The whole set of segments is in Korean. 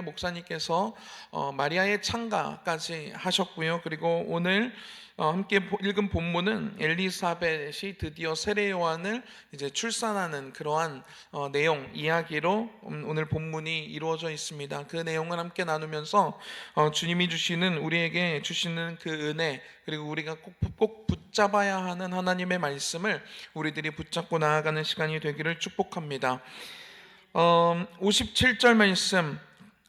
목사님께서 마리아의 창가까지 하셨고요. 그리고 오늘 함께 읽은 본문은 엘리사벳이 드디어 세례 요한을 이제 출산하는 그러한 내용 이야기로 오늘 본문이 이루어져 있습니다. 그 내용을 함께 나누면서 주님이 주시는 우리에게 주시는 그 은혜, 그리고 우리가 꼭 붙잡아야 하는 하나님의 말씀을 우리들이 붙잡고 나아가는 시간이 되기를 축복합니다. 57절 말씀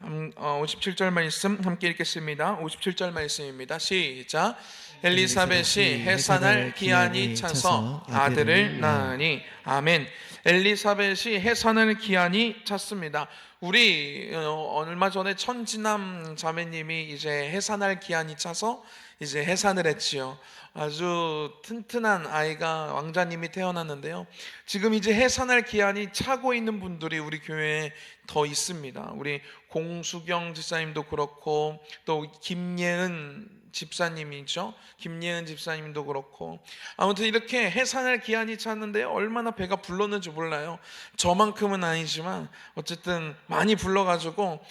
57절 말씀 함께 읽겠습니다. 57절 말씀입니다. 시작. 엘리사벳이 해산할 기한이 차서 아들을 낳으니. 아멘. 엘리사벳이 해산할 기한이 찼습니다. 우리 얼마 전에 천지남 자매님이 이제 해산할 기한이 차서 이제 해산을 했지요. 아주 튼튼한 아이가 왕자님이 태어났는데요. 지금 이제 해산할 기한이 차고 있는 분들이 우리 교회에 더 있습니다. 우리 공수경 집사님도 그렇고 또 김예은 집사님이죠. 김예은 집사님도 그렇고 아무튼 이렇게 해산할 기한이 찼는데 얼마나 배가 불렀는지 몰라요. 저만큼은 아니지만 어쨌든 많이 불러가지고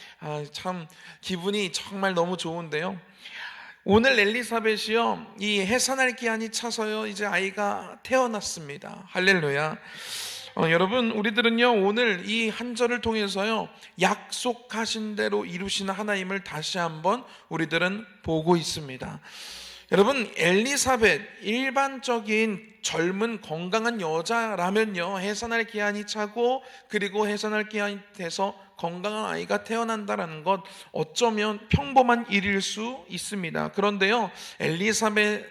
참 기분이 정말 너무 좋은데요. 오늘 엘리사벳이요, 이 해산할 기한이 차서요 이제 아이가 태어났습니다. 할렐루야. 여러분, 우리들은요 오늘 이 한 절을 통해서요 약속하신 대로 이루시는 하나님을 다시 한번 우리들은 보고 있습니다. 여러분, 엘리사벳 일반적인 젊은 건강한 여자라면요 해산할 기한이 차고 그리고 해산할 기한이 돼서 건강한 아이가 태어난다는 것 어쩌면 평범한 일일 수 있습니다. 그런데요 엘리사벳,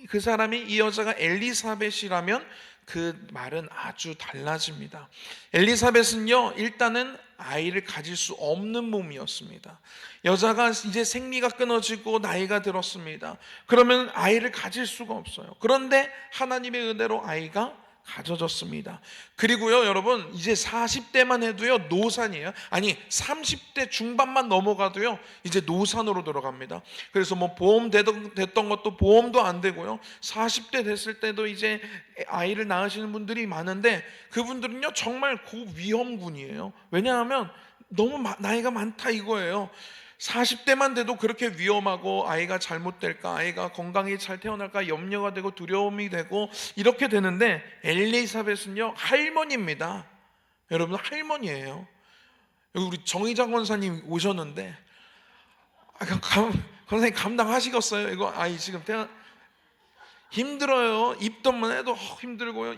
그 사람이, 이 여자가 엘리사벳이라면 그 말은 아주 달라집니다. 엘리사벳은요 일단은 아이를 가질 수 없는 몸이었습니다. 여자가 이제 생리가 끊어지고 나이가 들었습니다. 그러면 아이를 가질 수가 없어요. 그런데 하나님의 은혜로 아이가 가져졌습니다. 그리고요 여러분, 이제 40대만 해도요 노산이에요. 아니 30대 중반만 넘어가도요 이제 노산으로 들어갑니다. 그래서 뭐 보험 됐던 것도 보험도 안 되고요, 40대 됐을 때도 이제 아이를 낳으시는 분들이 많은데 그분들은요 정말 고위험군이에요. 왜냐하면 너무 나이가 많다 이거예요. 40대만 돼도 그렇게 위험하고 아이가 잘못될까, 아이가 건강히 잘 태어날까 염려가 되고 두려움이 되고 이렇게 되는데 엘리사벳은요 할머니입니다. 여러분, 할머니예요. 여기 우리 정의장 권사님 오셨는데 권사님 감당하시겠어요? 이거 아이 지금 힘들어요. 입덧만 해도 힘들고요.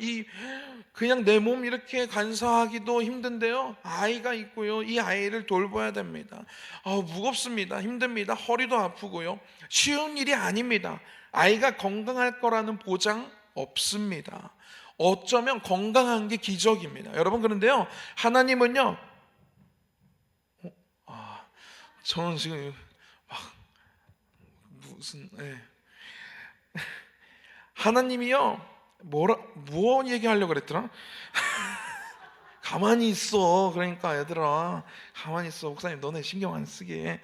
그냥 내 몸 이렇게 간사하기도 힘든데요. 아이가 있고요. 이 아이를 돌봐야 됩니다. 무겁습니다. 힘듭니다. 허리도 아프고요. 쉬운 일이 아닙니다. 아이가 건강할 거라는 보장 없습니다. 어쩌면 건강한 게 기적입니다. 여러분, 그런데요. 하나님은요. 저는 지금 하나님이요 뭐 얘기하려고 그랬더라? 가만히 있어. 그러니까 얘들아 가만히 있어. 목사님 너네 신경 안 쓰게.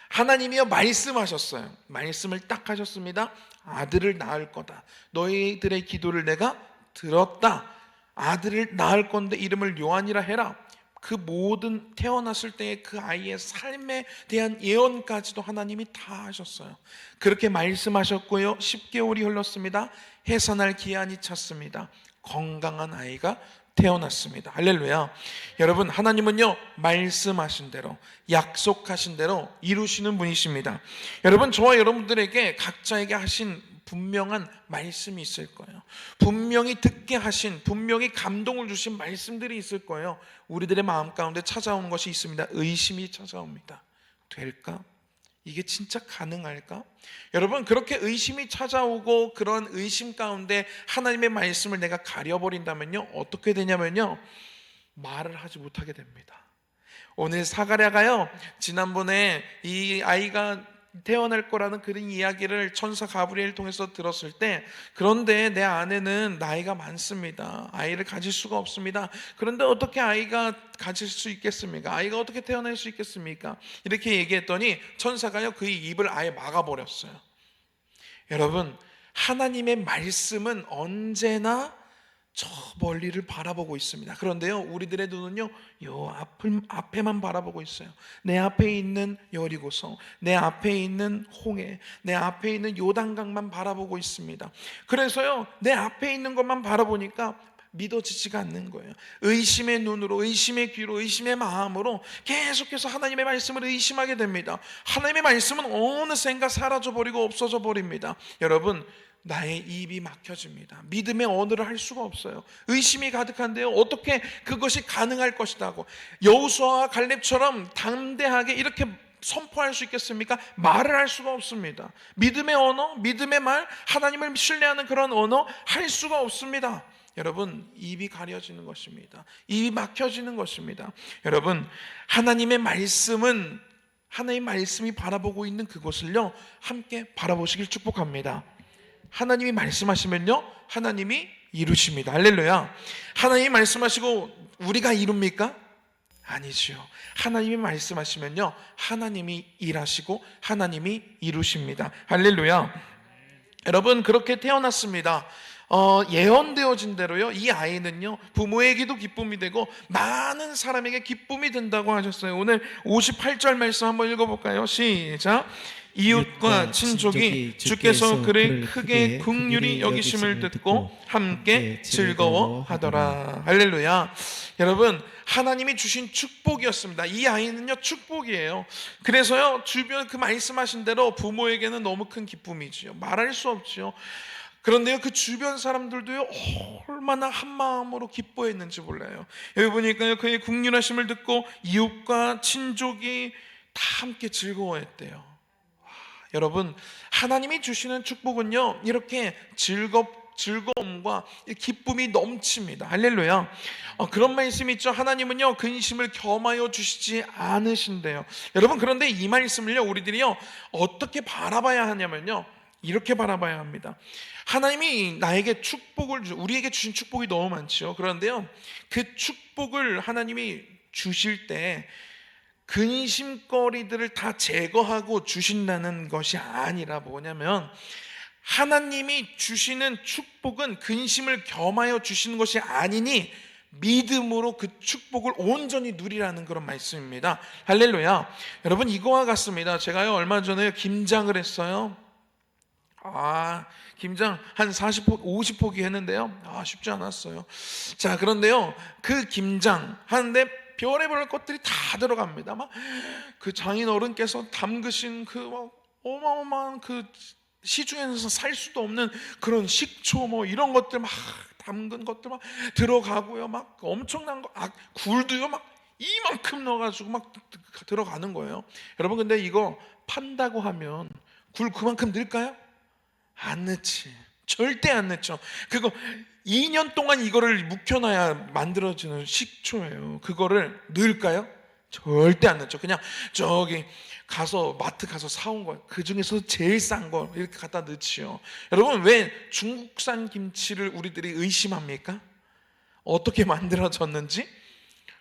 하나님이요 말씀하셨어요. 말씀을 딱 하셨습니다. 아들을 낳을 거다. 너희들의 기도를 내가 들었다. 아들을 낳을 건데 이름을 요한이라 해라. 그 모든 태어났을 때의 그 아이의 삶에 대한 예언까지도 하나님이 다 하셨어요. 그렇게 말씀하셨고요 10개월이 흘렀습니다. 해산할 기한이 찼습니다. 건강한 아이가 태어났습니다. 할렐루야. 여러분, 하나님은요 말씀하신 대로, 약속하신 대로 이루시는 분이십니다. 여러분, 저와 여러분들에게 각자에게 하신 분명한 말씀이 있을 거예요. 분명히 듣게 하신, 분명히 감동을 주신 말씀들이 있을 거예요. 우리들의 마음 가운데 찾아오는 것이 있습니다. 의심이 찾아옵니다. 될까? 이게 진짜 가능할까? 여러분, 그렇게 의심이 찾아오고 그런 의심 가운데 하나님의 말씀을 내가 가려버린다면요 어떻게 되냐면요 말을 하지 못하게 됩니다. 오늘 사가랴가요 지난번에 이 아이가 태어날 거라는 그런 이야기를 천사 가브리엘을 통해서 들었을 때, 그런데 내 아내는 나이가 많습니다. 아이를 가질 수가 없습니다. 그런데 어떻게 아이가 가질 수 있겠습니까? 아이가 어떻게 태어날 수 있겠습니까? 이렇게 얘기했더니 천사가요 그의 입을 아예 막아버렸어요. 여러분, 하나님의 말씀은 언제나 저 멀리를 바라보고 있습니다. 그런데요, 우리들의 눈은요, 요 앞에만 바라보고 있어요. 내 앞에 있는 여리고성, 내 앞에 있는 홍해, 내 앞에 있는 요단강만 바라보고 있습니다. 그래서요, 내 앞에 있는 것만 바라보니까 믿어지지가 않는 거예요. 의심의 눈으로, 의심의 귀로, 의심의 마음으로 계속해서 하나님의 말씀을 의심하게 됩니다. 하나님의 말씀은 어느샌가 사라져버리고 없어져 버립니다. 여러분, 나의 입이 막혀집니다. 믿음의 언어를 할 수가 없어요. 의심이 가득한데요, 어떻게 그것이 가능할 것이라고 여호수아와 갈렙처럼 담대하게 이렇게 선포할 수 있겠습니까? 말을 할 수가 없습니다. 믿음의 언어, 믿음의 말, 하나님을 신뢰하는 그런 언어 할 수가 없습니다. 여러분, 입이 가려지는 것입니다. 입이 막혀지는 것입니다. 여러분, 하나님의 말씀은, 하나님의 말씀이 바라보고 있는 그곳을요, 함께 바라보시길 축복합니다. 하나님이 말씀하시면요, 하나님이 이루십니다. 할렐루야. 하나님이 말씀하시고 우리가 이룹니까? 아니죠. 하나님이 말씀하시면요, 하나님이 일하시고 하나님이 이루십니다. 할렐루야. 여러분, 그렇게 태어났습니다. 예언되어진 대로요, 이 아이는요, 부모에게도 기쁨이 되고 많은 사람에게 기쁨이 된다고 하셨어요. 오늘 58절 말씀 한번 읽어볼까요? 시작. 이웃과 친족이 주께서 그를 크게 긍휼히 여기심을 듣고 함께 즐거워하더라. 할렐루야. 여러분, 하나님이 주신 축복이었습니다. 이 아이는요, 축복이에요. 그래서요, 주변 그 말씀하신 대로 부모에게는 너무 큰 기쁨이지요. 말할 수 없지요. 그런데요, 그 주변 사람들도요, 얼마나 한 마음으로 기뻐했는지 몰라요. 여기 보니까요, 그의 긍휼하심을 듣고 이웃과 친족이 다 함께 즐거워했대요. 여러분, 하나님이 주시는 축복은요, 이렇게 즐거움과 기쁨이 넘칩니다. 할렐루야. 그런 말씀이 있죠. 하나님은요, 근심을 겸하여 주시지 않으신대요. 여러분, 그런데 이 말씀을요, 우리들이요, 어떻게 바라봐야 하냐면요, 이렇게 바라봐야 합니다. 하나님이 나에게 우리에게 주신 축복이 너무 많죠. 그런데요, 그 축복을 하나님이 주실 때 근심거리들을 다 제거하고 주신다는 것이 아니라 뭐냐면, 하나님이 주시는 축복은 근심을 겸하여 주시는 것이 아니니 믿음으로 그 축복을 온전히 누리라는 그런 말씀입니다. 할렐루야. 여러분, 이거와 같습니다. 제가요, 얼마 전에 김장을 했어요. 김장 한 40포기, 50포기 했는데요, 쉽지 않았어요. 자, 그런데요, 그 김장 하는데 별의별 것들이 다 들어갑니다. 막 그 장인 어른께서 담그신 그 막 어마어마한 그 시중에서 살 수도 없는 그런 식초 뭐 이런 것들 막 담근 것들 막 들어가고요, 막 엄청난 거, 굴도요, 막 이만큼 넣어가지고 막 들어가는 거예요. 여러분, 근데 이거 판다고 하면 굴 그만큼 넣을까요? 안 넣지. 절대 안 넣죠. 그거 2년 동안 이거를 묵혀놔야 만들어지는 식초예요. 그거를 넣을까요? 절대 안 넣죠. 그냥 저기 가서 마트 가서 사온 거, 그 중에서 제일 싼 거 이렇게 갖다 넣지요. 여러분, 왜 중국산 김치를 우리들이 의심합니까? 어떻게 만들어졌는지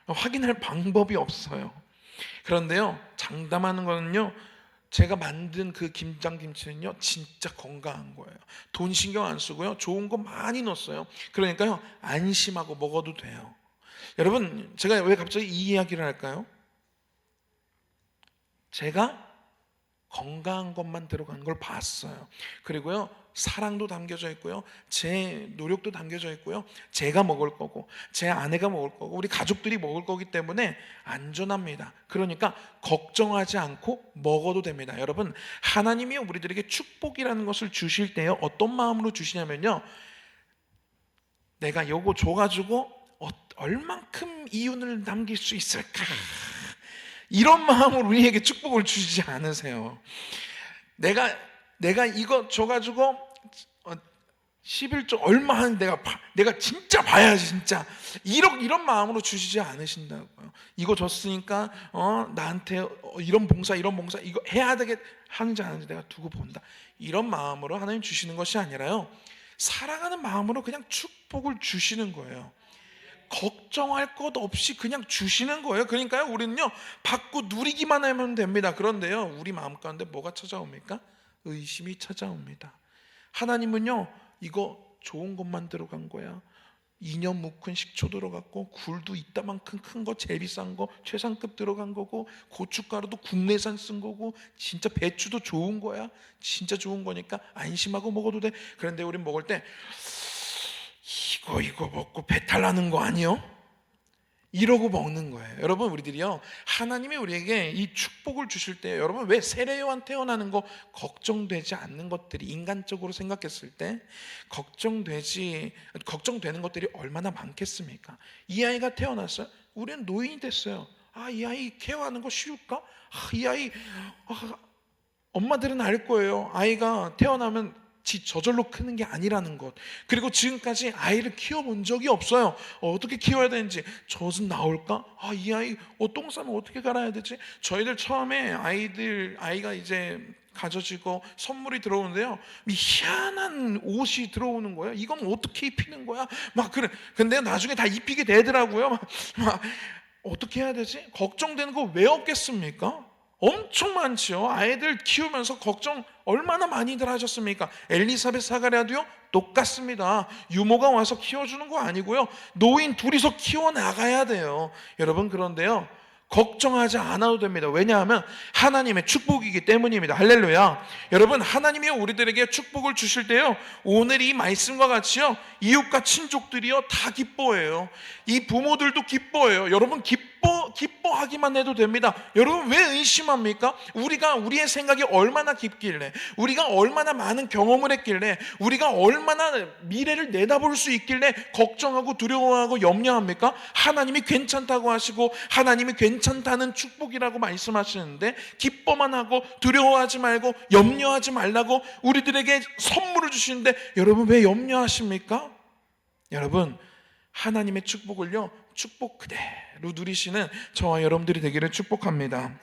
확인할 방법이 없어요. 그런데요, 장담하는 거는요, 제가 만든 그 김장김치는요, 진짜 건강한 거예요. 돈 신경 안 쓰고요, 좋은 거 많이 넣었어요. 그러니까요, 안심하고 먹어도 돼요. 여러분, 제가 왜 갑자기 이 이야기를 할까요? 제가 건강한 것만 들어간 걸 봤어요. 그리고요, 사랑도 담겨져 있고요, 제 노력도 담겨져 있고요, 제가 먹을 거고 제 아내가 먹을 거고 우리 가족들이 먹을 거기 때문에 안전합니다. 그러니까 걱정하지 않고 먹어도 됩니다. 여러분, 하나님이 우리들에게 축복이라는 것을 주실 때요, 어떤 마음으로 주시냐면요, 내가 요거 줘가지고 얼만큼 이윤을 남길 수 있을까, 이런 마음으로 우리에게 축복을 주시지 않으세요. 내가 이거 줘가지고 11조 얼마 하는 내가 진짜 봐야지, 진짜 이런 마음으로 주시지 않으신다고요. 이거 줬으니까 나한테 이런 봉사 이거 해야 되겠 하는지 안 하는지 내가 두고 본다, 이런 마음으로 하나님 주시는 것이 아니라요, 사랑하는 마음으로 그냥 축복을 주시는 거예요. 걱정할 것 없이 그냥 주시는 거예요. 그러니까요, 우리는요, 받고 누리기만 하면 됩니다. 그런데요, 우리 마음 가운데 뭐가 찾아옵니까? 의심이 찾아옵니다. 하나님은요, 이거 좋은 것만 들어간 거야, 2년 묵은 식초 들어갔고, 굴도 이따만큼 큰 거 제일 비싼 거 최상급 들어간 거고, 고춧가루도 국내산 쓴 거고, 진짜 배추도 좋은 거야. 진짜 좋은 거니까 안심하고 먹어도 돼. 그런데 우린 먹을 때 이거 먹고 배탈 나는 거 아니요? 이러고 먹는 거예요. 여러분, 우리들이요, 하나님이 우리에게 이 축복을 주실 때, 여러분, 왜 세례요한 태어나는 거 걱정되지 않는 것들이, 인간적으로 생각했을 때 걱정되는 것들이 얼마나 많겠습니까? 이 아이가 태어났어요. 우리는 노인이 됐어요. 이 아이 케어하는 거 쉬울까? 이 아이, 엄마들은 알 거예요. 아이가 태어나면 저절로 크는 게 아니라는 것. 그리고 지금까지 아이를 키워본 적이 없어요. 어떻게 키워야 되는지. 젖은 나올까? 이 아이 똥 싸면 어떻게 갈아야 되지? 저희들 처음에 아이가 이제 가져지고 선물이 들어오는데요, 희한한 옷이 들어오는 거예요. 이건 어떻게 입히는 거야? 막 그래. 근데 나중에 다 입히게 되더라고요. 막 어떻게 해야 되지? 걱정되는 거 왜 없겠습니까? 엄청 많죠. 아이들 키우면서 걱정 얼마나 많이들 하셨습니까? 엘리사벳 사가랴도요 똑같습니다. 유모가 와서 키워주는 거 아니고요, 노인 둘이서 키워나가야 돼요. 여러분, 그런데요, 걱정하지 않아도 됩니다. 왜냐하면 하나님의 축복이기 때문입니다. 할렐루야. 여러분, 하나님이 우리들에게 축복을 주실 때요, 오늘 이 말씀과 같이요, 이웃과 친족들이요 다 기뻐해요. 이 부모들도 기뻐해요. 여러분, 기뻐하기만 해도 됩니다. 여러분, 왜 의심합니까? 우리의 생각이 얼마나 깊길래, 우리가 얼마나 많은 경험을 했길래, 우리가 얼마나 미래를 내다볼 수 있길래 걱정하고 두려워하고 염려합니까? 하나님이 괜찮다고 하시고, 하나님이 괜찮다는 축복이라고 말씀하시는데, 기뻐만 하고 두려워하지 말고 염려하지 말라고 우리들에게 선물을 주시는데, 여러분 왜 염려하십니까? 여러분, 하나님의 축복을요, 축복 그대로 누리시는 저와 여러분들이 되기를 축복합니다.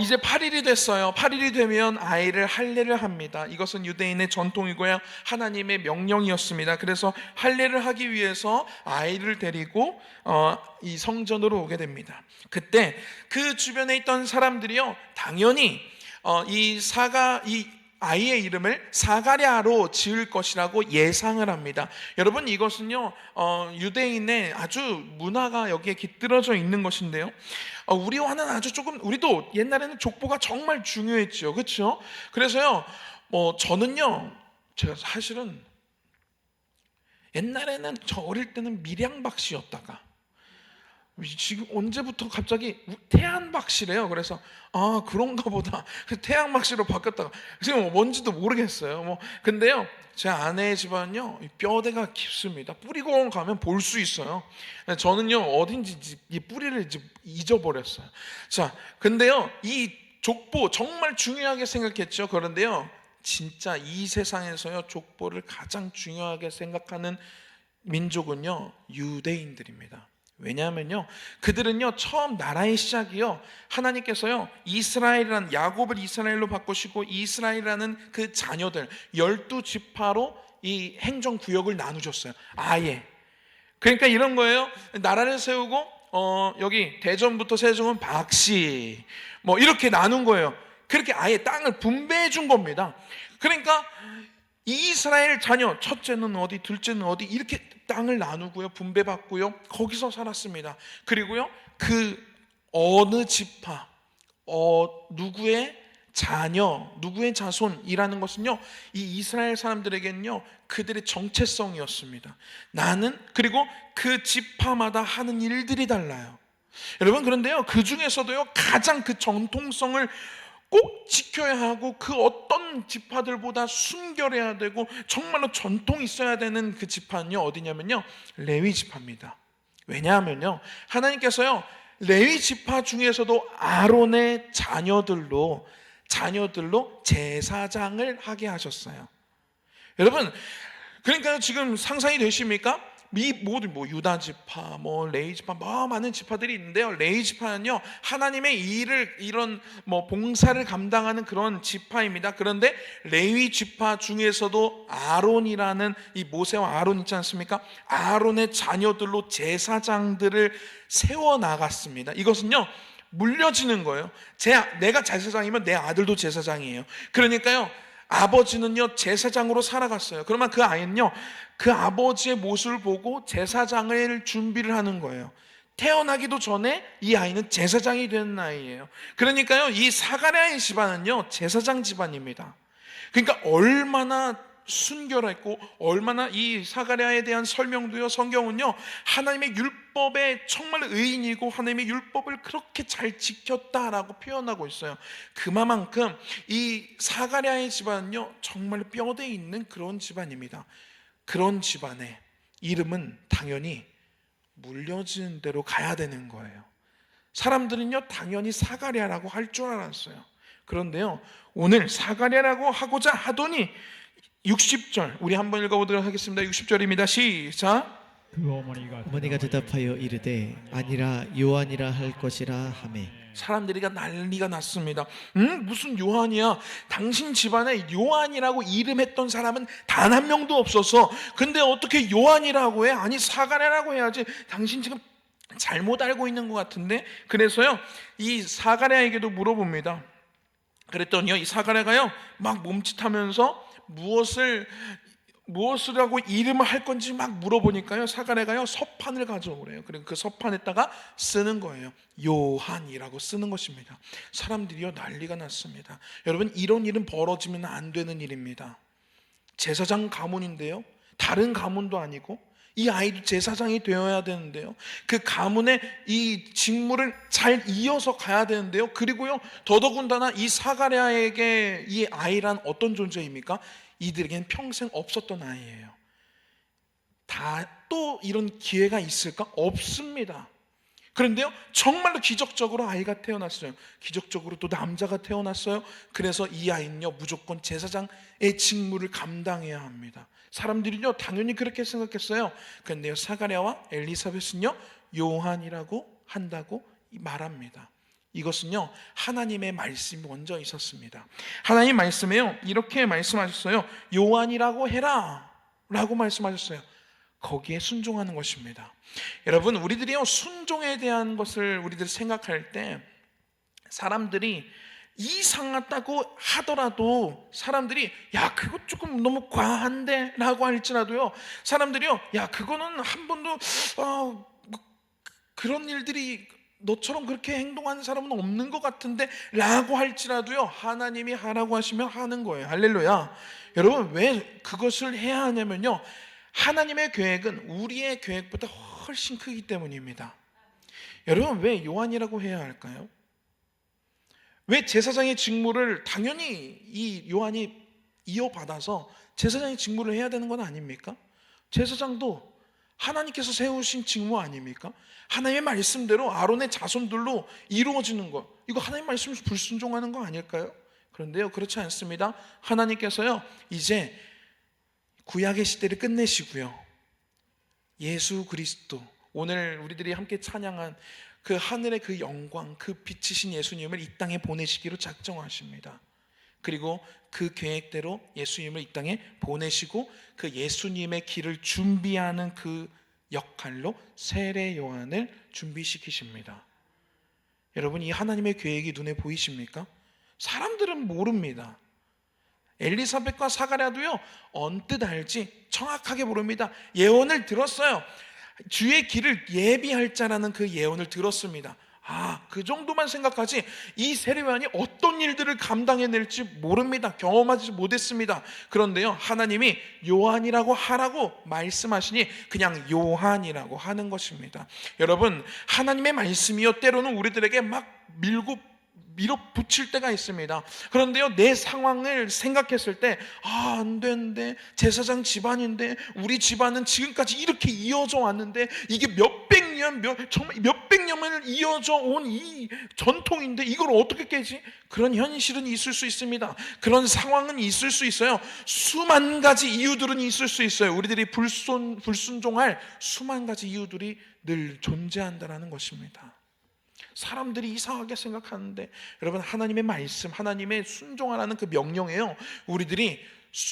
이제 8일이 됐어요. 8일이 되면 아이를 할례를 합니다. 이것은 유대인의 전통이고요, 하나님의 명령이었습니다. 그래서 할례를 하기 위해서 아이를 데리고 이 성전으로 오게 됩니다. 그때 그 주변에 있던 사람들이요, 당연히 이 아이의 이름을 사가랴로 지을 것이라고 예상을 합니다. 여러분, 이것은요, 유대인의 아주 문화가 여기에 깃들어져 있는 것인데요, 우리와는 아주 조금, 우리도 옛날에는 족보가 정말 중요했죠. 그렇죠? 그래서요, 저는요, 제가 사실은 옛날에는, 저 어릴 때는 밀양박씨였다가 지금 언제부터 갑자기 태안박씨래요. 그래서 그런가 보다. 태양박씨로 바뀌었다가 지금 뭔지도 모르겠어요. 근데요, 제 아내의 집안은요, 뼈대가 깊습니다. 뿌리공원 가면 볼 수 있어요. 저는요, 어딘지 이 뿌리를 이제 잊어버렸어요. 자, 근데요, 이 족보 정말 중요하게 생각했죠. 그런데요, 진짜 이 세상에서요, 족보를 가장 중요하게 생각하는 민족은요, 유대인들입니다. 왜냐하면요, 그들은요, 처음 나라의 시작이요, 하나님께서요, 이스라엘이라는, 야곱을 이스라엘로 바꾸시고 이스라엘이라는 그 자녀들 12지파로 이 행정구역을 나누셨어요. 아예. 그러니까 이런 거예요. 나라를 세우고 여기 대전부터 세종은 박씨 이렇게 나눈 거예요. 그렇게 아예 땅을 분배해 준 겁니다. 그러니까 이스라엘 자녀, 첫째는 어디, 둘째는 어디, 이렇게 땅을 나누고요, 분배받고요, 거기서 살았습니다. 그리고요, 그 어느 지파, 누구의 자녀, 누구의 자손이라는 것은요, 이 이스라엘 사람들에게는요, 그들의 정체성이었습니다. 그리고 그 지파마다 하는 일들이 달라요. 여러분, 그런데요, 그 중에서도요, 가장 그 정통성을 꼭 지켜야 하고, 그 어떤 지파들보다 순결해야 되고 정말로 전통이 있어야 되는 그 지파는요, 어디냐면요, 레위 지파입니다. 왜냐하면요, 하나님께서요, 레위 지파 중에서도 아론의 자녀들로 제사장을 하게 하셨어요. 여러분, 그러니까 지금 상상이 되십니까? 모든 유다 지파, 레위 지파, 많은 지파들이 있는데요, 레위 지파는요, 하나님의 일을, 이런 봉사를 감당하는 그런 지파입니다. 그런데 레위 지파 중에서도 아론이라는, 이 모세와 아론 있지 않습니까? 아론의 자녀들로 제사장들을 세워 나갔습니다. 이것은요, 물려지는 거예요. 내가 제사장이면 내 아들도 제사장이에요. 그러니까요, 아버지는요 제사장으로 살아갔어요. 그러면 그 아이는요 그 아버지의 모습을 보고 제사장을 준비를 하는 거예요. 태어나기도 전에 이 아이는 제사장이 되는 아이예요. 그러니까요 이 사가랴의 집안은요 제사장 집안입니다. 그러니까 얼마나 순결했고 얼마나 이 사가랴에 대한 설명도요 성경은요 하나님의 율법에 정말 의인이고 하나님의 율법을 그렇게 잘 지켰다라고 표현하고 있어요. 그만큼 이 사가랴의 집안은요 정말 뼈대 있는 그런 집안입니다. 그런 집안의 이름은 당연히 물려지는 대로 가야 되는 거예요. 사람들은요 당연히 사가랴라고 할 줄 알았어요. 그런데요 오늘 사가랴라고 하고자 하더니 60절 우리 한번 읽어보도록 하겠습니다. 60절입니다. 시작. 그 어머니가 대답하여 이르되 아니라 요한이라 할 것이라 하매 사람들이가 난리가 났습니다. 무슨 요한이야? 당신 집안에 요한이라고 이름했던 사람은 단 한 명도 없어서 근데 어떻게 요한이라고 해? 아니 사가랴라고 해야지. 당신 지금 잘못 알고 있는 것 같은데. 그래서요 이 사가랴에게도 물어봅니다. 그랬더니요 이 사가랴가요 막 몸짓하면서 무엇을 하고 이름을 할 건지 막 물어보니까요 사가랴가요 서판을 가져오래요. 그리고 그 서판에다가 쓰는 거예요. 요한이라고 쓰는 것입니다. 사람들이요 난리가 났습니다. 여러분 이런 일은 벌어지면 안 되는 일입니다. 제사장 가문인데요 다른 가문도 아니고 이 아이도 제사장이 되어야 되는데요 그 가문의 이 직무를 잘 이어서 가야 되는데요 그리고요 더더군다나 이 사가랴에게 이 아이란 어떤 존재입니까? 이들에게는 평생 없었던 아이예요. 다 또 이런 기회가 있을까? 없습니다. 그런데요 정말로 기적적으로 아이가 태어났어요. 기적적으로 또 남자가 태어났어요. 그래서 이 아이는요 무조건 제사장의 직무를 감당해야 합니다. 사람들이요 당연히 그렇게 생각했어요. 그런데요 사가랴와 엘리사벳은요 요한이라고 한다고 말합니다. 이것은요 하나님의 말씀이 먼저 있었습니다. 하나님 말씀에요 이렇게 말씀하셨어요. 요한이라고 해라 라고 말씀하셨어요. 거기에 순종하는 것입니다. 여러분 우리들이요 순종에 대한 것을 우리들이 생각할 때 사람들이 이상하다고 하더라도 사람들이 야 그거 조금 너무 과한데 라고 할지라도요 사람들이요 야 그거는 한 번도 그런 일들이 너처럼 그렇게 행동하는 사람은 없는 것 같은데 라고 할지라도요 하나님이 하라고 하시면 하는 거예요. 할렐루야. 여러분 왜 그것을 해야 하냐면요 하나님의 계획은 우리의 계획보다 훨씬 크기 때문입니다. 여러분 왜 요한이라고 해야 할까요? 왜 제사장의 직무를 당연히 이 요한이 이어받아서 제사장의 직무를 해야 되는 건 아닙니까? 제사장도 하나님께서 세우신 직무 아닙니까? 하나님의 말씀대로 아론의 자손들로 이루어지는 것, 이거 하나님 말씀을 불순종하는 거 아닐까요? 그런데요 그렇지 않습니다. 하나님께서요 이제 구약의 시대를 끝내시고요 예수 그리스도, 오늘 우리들이 함께 찬양한 그 하늘의 그 영광, 그 빛이신 예수님을 이 땅에 보내시기로 작정하십니다. 그리고 그 계획대로 예수님을 이 땅에 보내시고 그 예수님의 길을 준비하는 그 역할로 세례 요한을 준비시키십니다. 여러분 이 하나님의 계획이 눈에 보이십니까? 사람들은 모릅니다. 엘리사벳과 사가랴도요 언뜻 알지 정확하게 모릅니다. 예언을 들었어요. 주의 길을 예비할 자라는 그 예언을 들었습니다. 그 정도만 생각하지 이 세례요한이 어떤 일들을 감당해낼지 모릅니다. 경험하지 못했습니다. 그런데요 하나님이 요한이라고 하라고 말씀하시니 그냥 요한이라고 하는 것입니다. 여러분 하나님의 말씀이요 때로는 우리들에게 막 밀어붙일 때가 있습니다. 그런데요 내 상황을 생각했을 때 안 되는데 제사장 집안인데 우리 집안은 지금까지 이렇게 이어져 왔는데 이게 정말 몇백 년을 이어져 온 이 전통인데 이걸 어떻게 깨지? 그런 현실은 있을 수 있습니다. 그런 상황은 있을 수 있어요. 수만 가지 이유들은 있을 수 있어요. 우리들이 불순종할 수만 가지 이유들이 늘 존재한다는 것입니다. 사람들이 이상하게 생각하는데 여러분 하나님의 말씀, 하나님의 순종하라는 그 명령에요 우리들이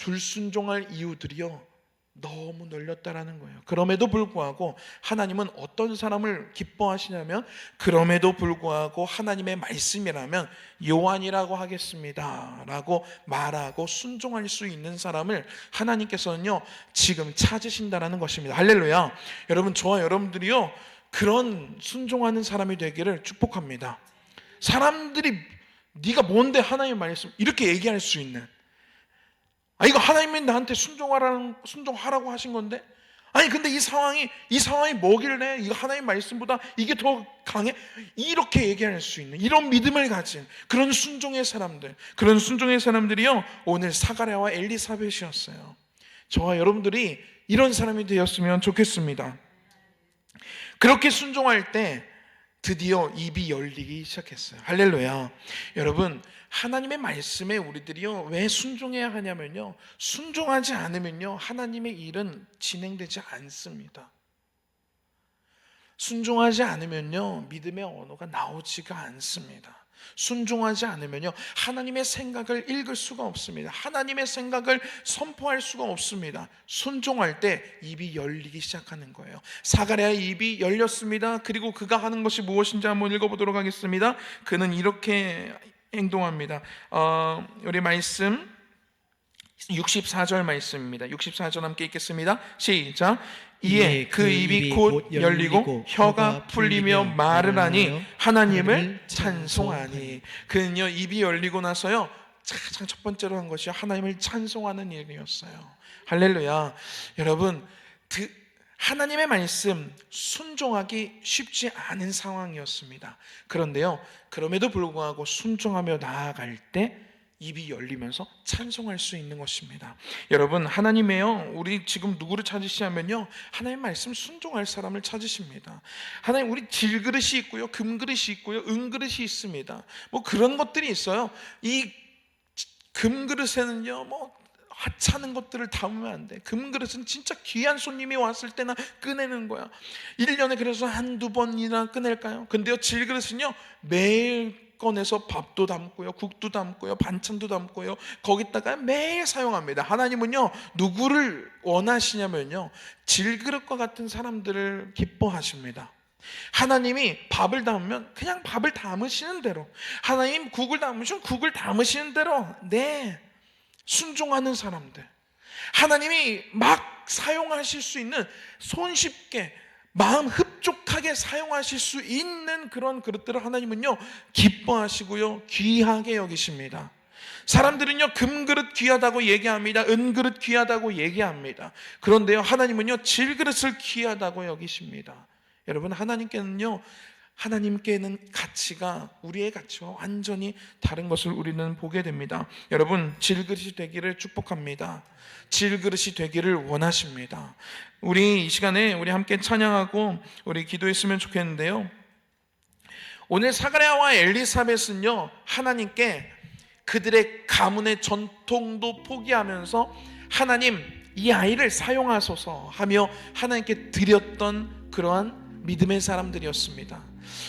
불순종할 이유들이요 너무 널렸다라는 거예요. 그럼에도 불구하고 하나님은 어떤 사람을 기뻐하시냐면, 그럼에도 불구하고 하나님의 말씀이라면 요한이라고 하겠습니다 라고 말하고 순종할 수 있는 사람을 하나님께서는요 지금 찾으신다라는 것입니다. 할렐루야. 여러분, 저와 여러분들이요 그런 순종하는 사람이 되기를 축복합니다. 사람들이 네가 뭔데 하나님의 말씀 이렇게 얘기할 수 있는, 이거 하나님이 나한테 순종하라고 하신 건데, 아니 근데 이 상황이 뭐길래 이거 하나님 말씀보다 이게 더 강해, 이렇게 얘기할 수 있는 이런 믿음을 가진 그런 순종의 사람들이요 오늘 사가랴와 엘리사벳이었어요. 저와 여러분들이 이런 사람이 되었으면 좋겠습니다. 그렇게 순종할 때 드디어 입이 열리기 시작했어요. 할렐루야. 여러분, 하나님의 말씀에 우리들이요 왜 순종해야 하냐면요, 순종하지 않으면요 하나님의 일은 진행되지 않습니다. 순종하지 않으면요 믿음의 언어가 나오지가 않습니다. 순종하지 않으면요 하나님의 생각을 읽을 수가 없습니다. 하나님의 생각을 선포할 수가 없습니다. 순종할 때 입이 열리기 시작하는 거예요. 사가랴의 입이 열렸습니다. 그리고 그가 하는 것이 무엇인지 한번 읽어보도록 하겠습니다. 그는 이렇게 행동합니다. 우리 말씀 64절 말씀입니다. 64절 함께 읽겠습니다. 시작. 이에 그 입이 곧 열리고 혀가 풀리며 말을 하니 하나님을 찬송하니. 그는요 입이 열리고 나서요 가장 첫 번째로 한 것이 하나님을 찬송하는 일이었어요. 할렐루야. 여러분, 하나님의 말씀 순종하기 쉽지 않은 상황이었습니다. 그런데요 그럼에도 불구하고 순종하며 나아갈 때 입이 열리면서 찬송할 수 있는 것입니다. 여러분, 하나님이요 우리 지금 누구를 찾으시냐면요 하나님 말씀 순종할 사람을 찾으십니다. 하나님, 우리 질그릇이 있고요 금그릇이 있고요 은그릇이 있습니다. 뭐 그런 것들이 있어요. 이 금그릇에는요 하찮은 것들을 담으면 안 돼. 금그릇은 진짜 귀한 손님이 왔을 때나 꺼내는 거야. 1년에 그래서 한두 번이나 꺼낼까요? 근데요 질그릇은요 매일 꺼내서 밥도 담고요 국도 담고요 반찬도 담고요 거기다가 매일 사용합니다. 하나님은요 누구를 원하시냐면요 질그릇과 같은 사람들을 기뻐하십니다. 하나님이 밥을 담으면 그냥 밥을 담으시는 대로, 하나님 국을 담으시면 국을 담으시는 대로 순종하는 사람들, 하나님이 막 사용하실 수 있는, 손쉽게 마음 흡족하게 사용하실 수 있는 그런 그릇들을 하나님은요 기뻐하시고요 귀하게 여기십니다. 사람들은요 금그릇 귀하다고 얘기합니다. 은그릇 귀하다고 얘기합니다. 그런데요 하나님은요 질그릇을 귀하다고 여기십니다. 여러분, 하나님께는 가치가 우리의 가치와 완전히 다른 것을 우리는 보게 됩니다. 여러분, 질그릇이 되기를 축복합니다. 질그릇이 되기를 원하십니다. 우리 이 시간에 우리 함께 찬양하고 우리 기도했으면 좋겠는데요, 오늘 사가랴와 엘리사벳은요 하나님께 그들의 가문의 전통도 포기하면서 하나님 이 아이를 사용하소서 하며 하나님께 드렸던 그러한 믿음의 사람들이었습니다.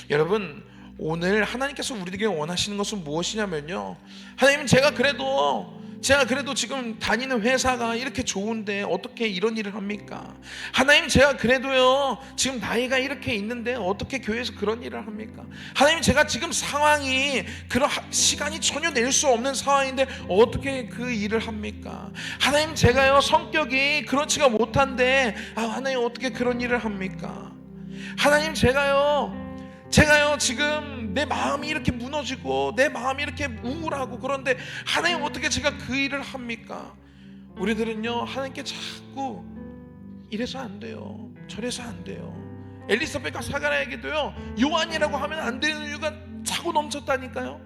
여러분, 오늘 하나님께서 우리에게 원하시는 것은 무엇이냐면요, 하나님 제가 그래도 지금 다니는 회사가 이렇게 좋은데 어떻게 이런 일을 합니까? 하나님 제가 그래도요 지금 나이가 이렇게 있는데 어떻게 교회에서 그런 일을 합니까? 하나님 제가 지금 상황이 그런 시간이 전혀 낼 수 없는 상황인데 어떻게 그 일을 합니까? 하나님 제가요 성격이 그렇지가 못한데 하나님 어떻게 그런 일을 합니까? 하나님 제가요 지금 내 마음이 이렇게 무너지고 내 마음이 이렇게 우울하고 그런데 하나님 어떻게 제가 그 일을 합니까? 우리들은요 하나님께 자꾸 이래서 안 돼요 저래서 안 돼요. 엘리사벳과 사가랴에게도요 요한이라고 하면 안 되는 이유가 차고 넘쳤다니까요.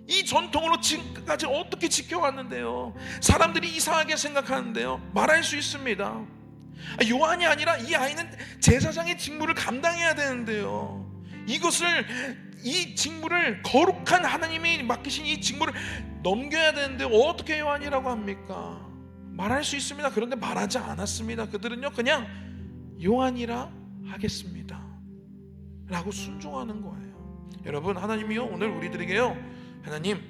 이 전통으로 지금까지 어떻게 지켜왔는데요, 사람들이 이상하게 생각하는데요, 말할 수 있습니다. 요한이 아니라 이 아이는 제사장의 직무를 감당해야 되는데요, 이 직무를 거룩한 하나님이 맡기신 이 직무를 넘겨야 되는데 어떻게 요한이라고 합니까? 말할 수 있습니다. 그런데 말하지 않았습니다. 그들은요 그냥 요한이라 하겠습니다 라고 순종하는 거예요. 여러분, 하나님이요 오늘 우리들에게요 하나님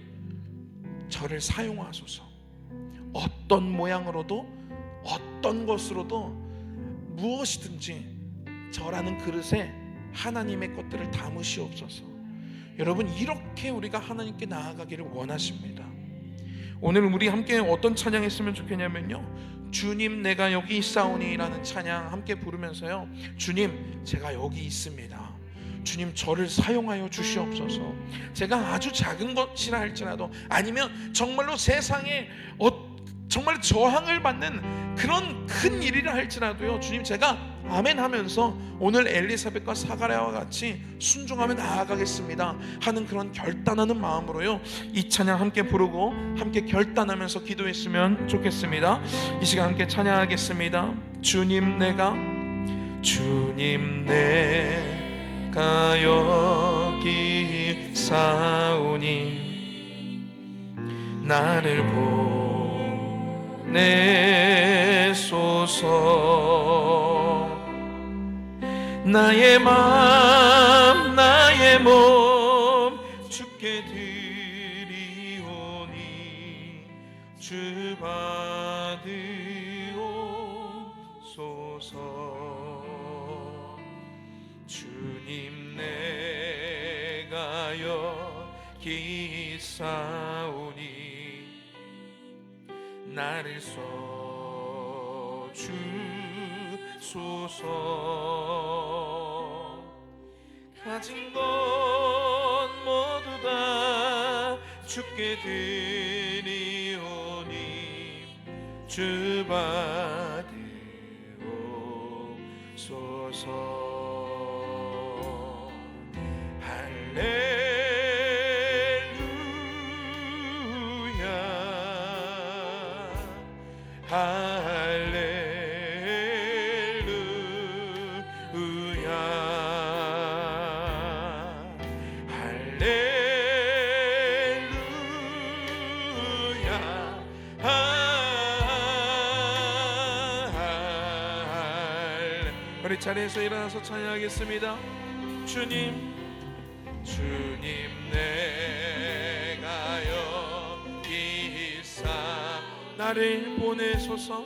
저를 사용하소서, 어떤 모양으로도 어떤 것으로도 무엇이든지 저라는 그릇에 하나님의 것들을 담으시옵소서. 여러분, 이렇게 우리가 하나님께 나아가기를 원하십니다. 오늘 우리 함께 어떤 찬양 했으면 좋겠냐면요, 주님 내가 여기 있사오니 라는 찬양 함께 부르면서요, 주님 제가 여기 있습니다, 주님 저를 사용하여 주시옵소서. 제가 아주 작은 것이라 할지라도, 아니면 정말로 세상에 정말 저항을 받는 그런 큰 일이라 할지라도요, 주님 제가 아멘 하면서 오늘 엘리사벳과 사가랴와 같이 순종하며 나아가겠습니다 하는 그런 결단하는 마음으로요, 이 찬양 함께 부르고 함께 결단하면서 기도했으면 좋겠습니다. 이 시간 함께 찬양하겠습니다. 주님 내가 여기 사오니 나를 보내소서. 나의 맘 나의 몸 주께 드리오니 주 받으옵소서. 주님 내가 여기 있사오니 나를 써주소서. 가진 것 모두 다 주께 드리오니 주 받으옵소서. 할렐루야, 우리 자리에서 일어나서 찬양하겠습니다. 주님 내가 여기 있사 나를 보내소서.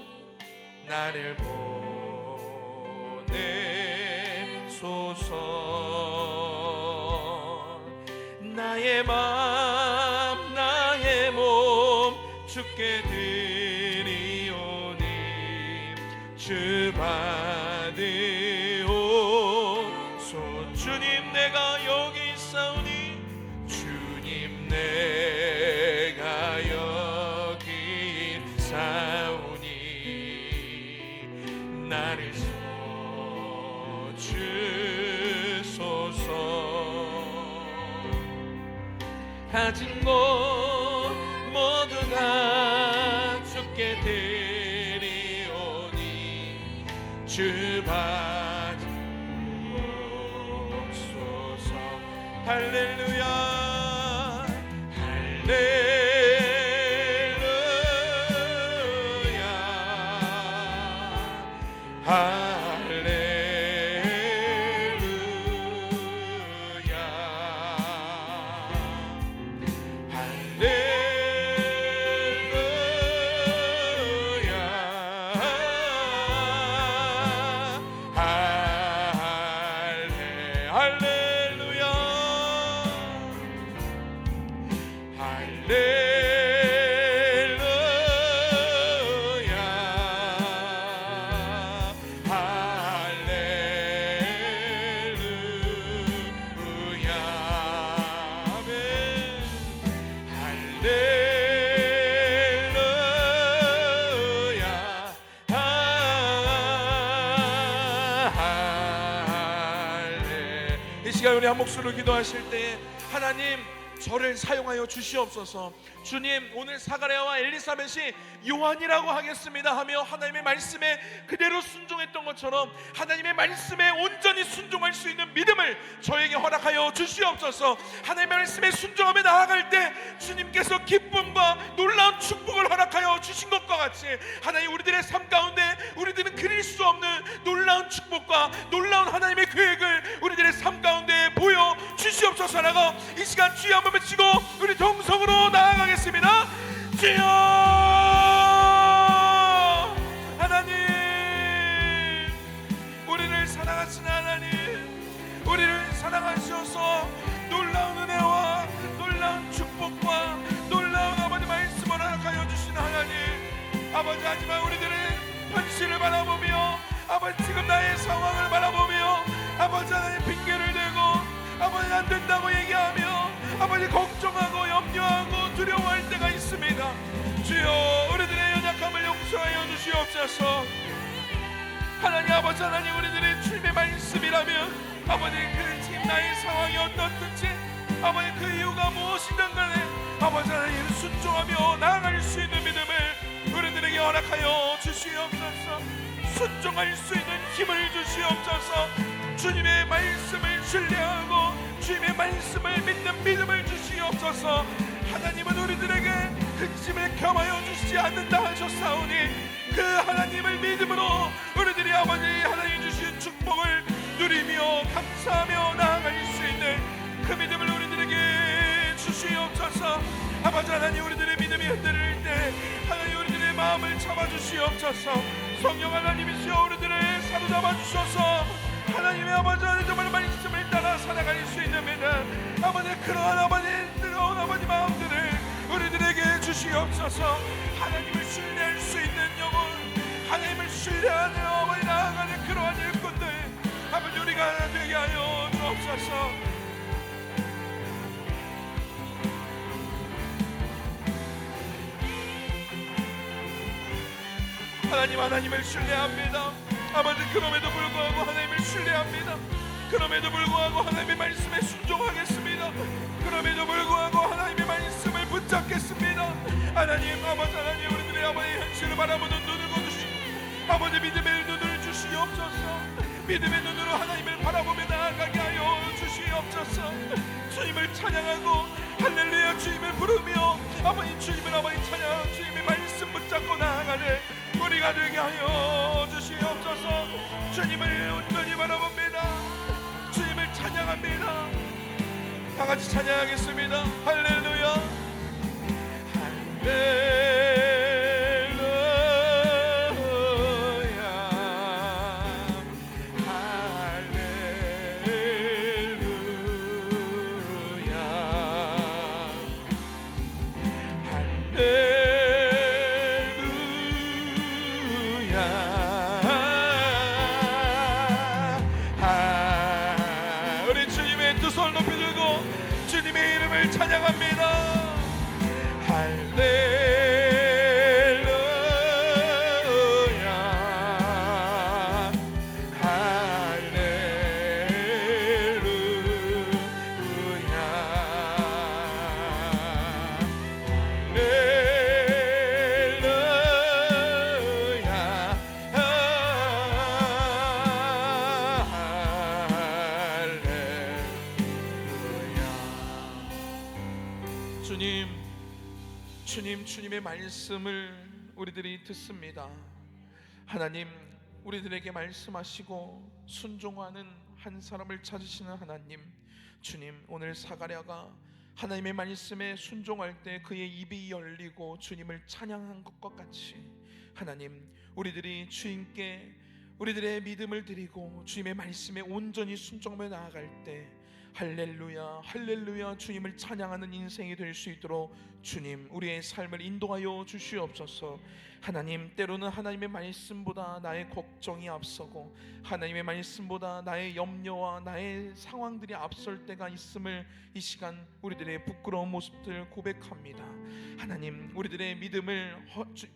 나를 보내소서. 나의 맘 나의 몸 주께 드리오니 주 받으옵소서. 주님 내가 여기 있사오니 주님 내가 여기 있사오니 나를 써주소서. 가진 것 모두 다 주께 드리오니 주 받으옵소서. 할렐루야, 할렐루야, 이 시간 우리 한 목소리로 기도하실 때에 하나님 저를 사용하여 주시옵소서. 주님 오늘 사가랴와 엘리사벳이 요한이라고 하겠습니다 하며 하나님의 말씀에 그대로 순종했던 것처럼 하나님의 말씀에 온전히 순종할 수 있는 믿음을 저에게 허락하여 주시옵소서. 하나님의 말씀에 순종하며 나아갈 때 주님께서 기쁨과 놀라운 축복을 허락하여 주신 것과 같이 하나님 우리들의 삶 가운데 우리들은 그릴 수 없는 놀라운 축복과 놀라운 하나님의 계획을 우리들의 삶 가운데 보여 주시옵소서라고 이 시간 주여 한번 외치고 우리 동성으로 나아가겠습니다. 주여, 하나님 우리를 사랑하셔서 놀라운 은혜와 놀라운 축복과 놀라운 아버지 말씀을 허락하여 주신 하나님, 아버지, 하지만 우리들은 현실을 바라보며 아버지 지금 나의 상황을 바라보며 아버지 하나님 핑계를 대고 아버지 안 된다고 얘기하며 아버지 걱정하고 염려하고 두려워할 때가 있습니다. 주여, 우리들의 연약함을 용서하여 주시옵소서. 하나님, 아버지 하나님, 우리들의 주님의 말씀이라면 아버지 그 지금 나의 상황이 어떻든지 아버지 그 이유가 무엇이든 간에 아버지 하나님 순종하며 나아갈 수 있는 믿음을 우리들에게 허락하여 주시옵소서. 순종할 수 있는 힘을 주시옵소서. 주님의 말씀을 신뢰하고 주님의 말씀을 믿는 믿음을 주시옵소서. 하나님은 우리들에게 근심을 겸하여 주시지 않는다 하셨사오니 그 하나님을 믿음으로 우리들이 아버지 하나님 주신 축복을 누리며 감사하며 나아갈 수 있는 그 믿음을 우리들에게 주시옵소서. 아버지 하나님, 우리들의 믿음이 흔들릴 때 하나님 우리들의 마음을 잡아주시옵소서. 성령 하나님이시여 우리들을 사로잡아 주셔서 하나님의 아버지 하나님 정말 말씀을 따라 살아갈 수 있는 믿음, 아버지 그러한 아버지 뜨거운 아버지 마음들을 우리들에게 주시옵소서. 하나님을 신뢰할 수 있는 영혼, 하나님을 신뢰하는 아버지 나아가는 그러한 일꾼들 아버지 우리가 되게 하여 주옵소서. 하나님을 신뢰합니다. 아버지 그럼에도 불구하고 하나님을 신뢰합니다. 그럼에도 불구하고 하나님의 말씀에 순종하겠습니다. 그럼에도 불구하고 하나님의 말씀을 붙잡겠습니다. 하나님, 아버지 하나님, 우리들의 아버지 현실을 바라보는 눈을 거두시고 아버지 믿음의 눈을 주시옵소서. 믿음의 눈으로 하나님을 바라보며 나아가게 하여 주시옵소서. 주님을 찬양하고 할렐루야 주님을 부르며 아버지 주님을 아버지 찬양하고 주님의 말씀 붙잡고 나아가는 우리가 되게 하여 주시옵소서. 주님을 온전히 바라봅니다. 주님을 찬양합니다. 다 같이 찬양하겠습니다. 할렐루야 찬양합니다. 할렐루야 할렐루야 주님의 말씀을 우리들이 듣습니다. 하나님, 우리들에게 말씀하시고 순종하는 한 사람을 찾으시는 하나님, 주님, 오늘 사가랴가 하나님의 말씀에 순종할 때 그의 입이 열리고 주님을 찬양한 것과 같이 하나님, 우리들이 주님께 우리들의 믿음을 드리고 주님의 말씀에 온전히 순종하며 나아갈 때 할렐루야 할렐루야 주님을 찬양하는 인생이 될 수 있도록 주님 우리의 삶을 인도하여 주시옵소서. 하나님, 때로는 하나님의 말씀보다 나의 걱정이 앞서고 하나님의 말씀보다 나의 염려와 나의 상황들이 앞설 때가 있음을 이 시간 우리들의 부끄러운 모습들 고백합니다. 하나님, 우리들의 믿음을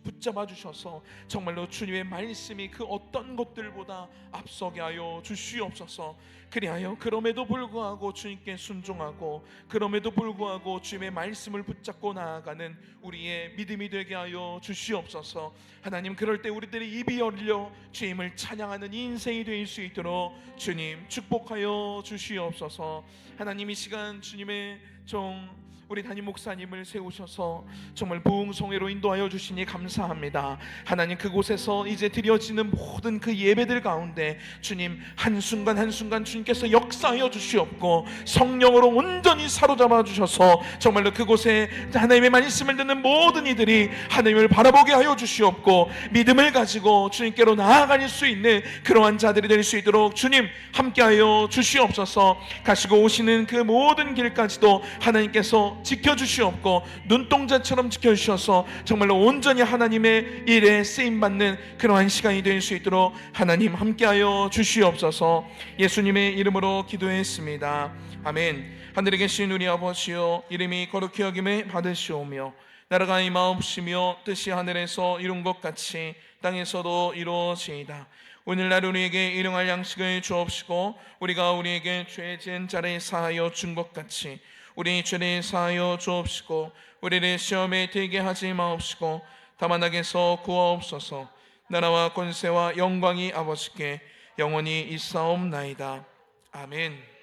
붙잡아 주셔서 정말로 주님의 말씀이 그 어떤 것들보다 앞서게 하여 주시옵소서. 그리하여 그럼에도 불구하고 주님께 순종하고 그럼에도 불구하고 주님의 말씀을 붙잡고 나아가는 우리의 믿음이 되게 하여 주시옵소서. 하나님, 그럴 때 우리들의 입이 열려 주님을 찬양하는 인생이 될 수 있도록 주님 축복하여 주시옵소서. 하나님, 이 시간 주님의 종 우리 담임 목사님을 세우셔서 정말 부흥성회로 인도하여 주시니 감사합니다. 하나님, 그곳에서 이제 드려지는 모든 그 예배들 가운데 주님 한순간 한순간 주님께서 역사하여 주시옵고 성령으로 온전히 사로잡아 주셔서 정말로 그곳에 하나님의 말씀을 듣는 모든 이들이 하나님을 바라보게 하여 주시옵소서. 주시옵고 믿음을 가지고 주님께로 나아갈 수 있는 그러한 자들이 될 수 있도록 주님 함께하여 주시옵소서. 가시고 오시는 그 모든 길까지도 하나님께서 지켜주시옵고 눈동자처럼 지켜주셔서 정말로 온전히 하나님의 일에 쓰임받는 그러한 시간이 될 수 있도록 하나님 함께하여 주시옵소서. 예수님의 이름으로 기도했습니다. 아멘. 하늘에 계신 우리 아버지여, 이름이 거룩히 여김을 받으시오며 나라가 임하옵시며 뜻이 하늘에서 이룬 것 같이 땅에서도 이루어지이다. 오늘날 우리에게 일용할 양식을 주옵시고 우리가 우리에게 죄 지은 자를 사하여 준 것 같이 우리 죄를 사하여 주옵시고 우리를 시험에 들게 하지 마옵시고 다만 악에서 구하옵소서. 나라와 권세와 영광이 아버지께 영원히 있사옵나이다. 아멘.